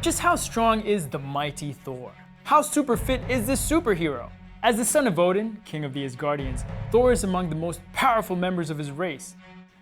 Just how strong is the mighty Thor? How super fit is this superhero? As the son of Odin, king of the Asgardians, Thor is among the most powerful members of his race.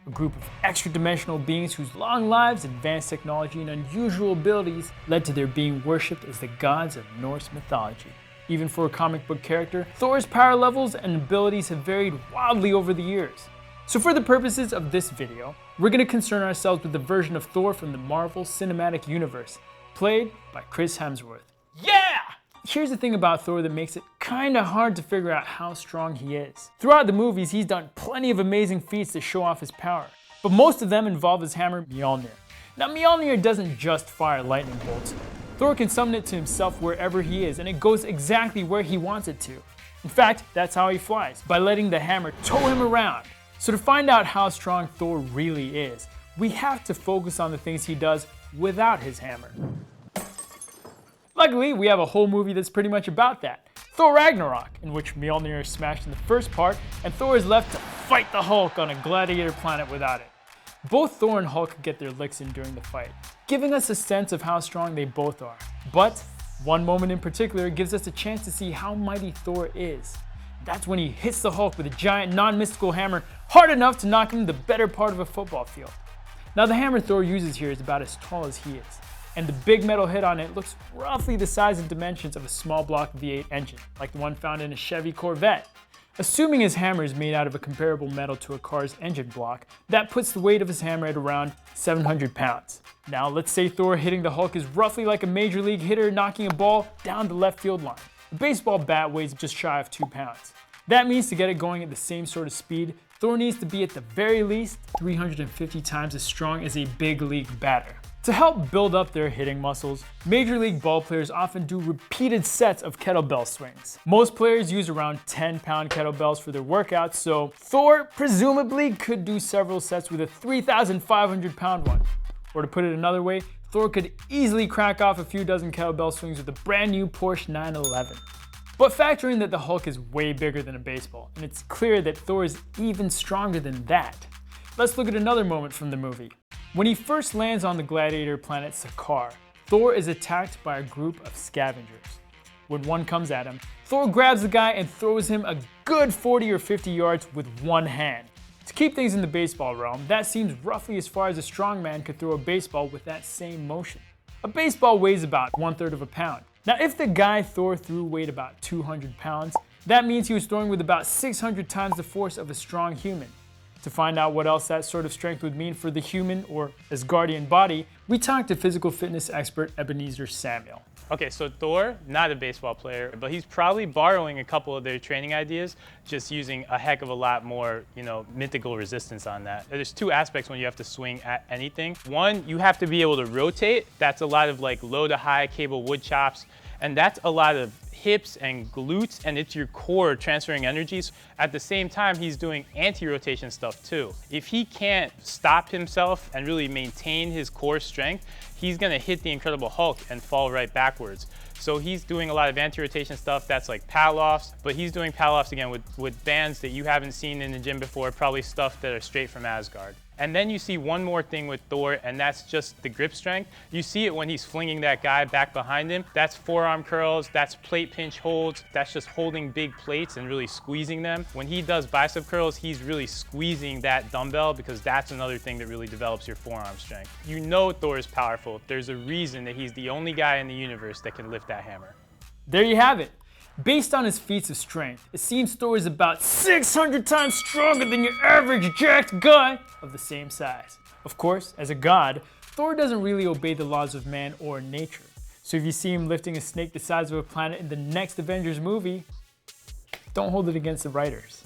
A group of extra-dimensional beings whose long lives, advanced technology, and unusual abilities led to their being worshipped as the gods of Norse mythology. Even for a comic book character, Thor's power levels and abilities have varied wildly over the years. So for the purposes of this video, we're going to concern ourselves with the version of Thor from the Marvel Cinematic Universe, played by Chris Hemsworth. Yeah! Here's the thing about Thor that makes it kinda hard to figure out how strong he is. Throughout the movies, he's done plenty of amazing feats to show off his power, but most of them involve his hammer Mjolnir. Now Mjolnir doesn't just fire lightning bolts. Thor can summon it to himself wherever he is, and it goes exactly where he wants it to. In fact, that's how he flies, by letting the hammer tow him around. So to find out how strong Thor really is, we have to focus on the things he does without his hammer. Luckily, we have a whole movie that's pretty much about that. Thor Ragnarok, in which Mjolnir is smashed in the first part, and Thor is left to fight the Hulk on a gladiator planet without it. Both Thor and Hulk get their licks in during the fight, giving us a sense of how strong they both are. But one moment in particular gives us a chance to see how mighty Thor is. That's when he hits the Hulk with a giant non-mystical hammer hard enough to knock him the better part of a football field. Now the hammer Thor uses here is about as tall as he is, and the big metal hit on it looks roughly the size and dimensions of a small block V8 engine, like the one found in a Chevy Corvette. Assuming his hammer is made out of a comparable metal to a car's engine block, that puts the weight of his hammer at around 700 pounds. Now let's say Thor hitting the Hulk is roughly like a major league hitter knocking a ball down the left field line. A baseball bat weighs just shy of 2 pounds. That means to get it going at the same sort of speed, Thor needs to be at the very least 350 times as strong as a big league batter. To help build up their hitting muscles, Major League ball players often do repeated sets of kettlebell swings. Most players use around 10-pound kettlebells for their workouts, so Thor presumably could do several sets with a 3,500-pound one. Or to put it another way, Thor could easily crack off a few dozen kettlebell swings with a brand new Porsche 911. But factor in that the Hulk is way bigger than a baseball, and it's clear that Thor is even stronger than that. Let's look at another moment from the movie. When he first lands on the gladiator planet Sakaar, Thor is attacked by a group of scavengers. When one comes at him, Thor grabs the guy and throws him a good 40 or 50 yards with one hand. To keep things in the baseball realm, that seems roughly as far as a strong man could throw a baseball with that same motion. A baseball weighs about 1/3 of a pound. Now if the guy Thor threw weighed about 200 pounds, that means he was throwing with about 600 times the force of a strong human. To find out what else that sort of strength would mean for the human or Asgardian body, we talked to physical fitness expert Ebenezer Samuel. Okay, so Thor, not a baseball player, but he's probably borrowing a couple of their training ideas, just using a heck of a lot more, mythical resistance on that. There's two aspects when you have to swing at anything. One, you have to be able to rotate. That's a lot of like low to high cable wood chops, and that's a lot of hips and glutes, and it's your core transferring energies. At the same time, he's doing anti-rotation stuff too. If he can't stop himself and really maintain his core strength, he's gonna hit the Incredible Hulk and fall right backwards. So he's doing a lot of anti-rotation stuff that's like paddle-offs, but he's doing paddle-offs again with bands that you haven't seen in the gym before, probably stuff that are straight from Asgard. And then you see one more thing with Thor, and that's just the grip strength. You see it when he's flinging that guy back behind him. That's forearm curls, that's plate pinch holds, that's just holding big plates and really squeezing them. When he does bicep curls, he's really squeezing that dumbbell because that's another thing that really develops your forearm strength. You know Thor is powerful. There's a reason that he's the only guy in the universe that can lift that hammer. There you have it. Based on his feats of strength, it seems Thor is about 600 times stronger than your average jacked guy of the same size. Of course, as a god, Thor doesn't really obey the laws of man or nature. So if you see him lifting a snake the size of a planet in the next Avengers movie, don't hold it against the writers.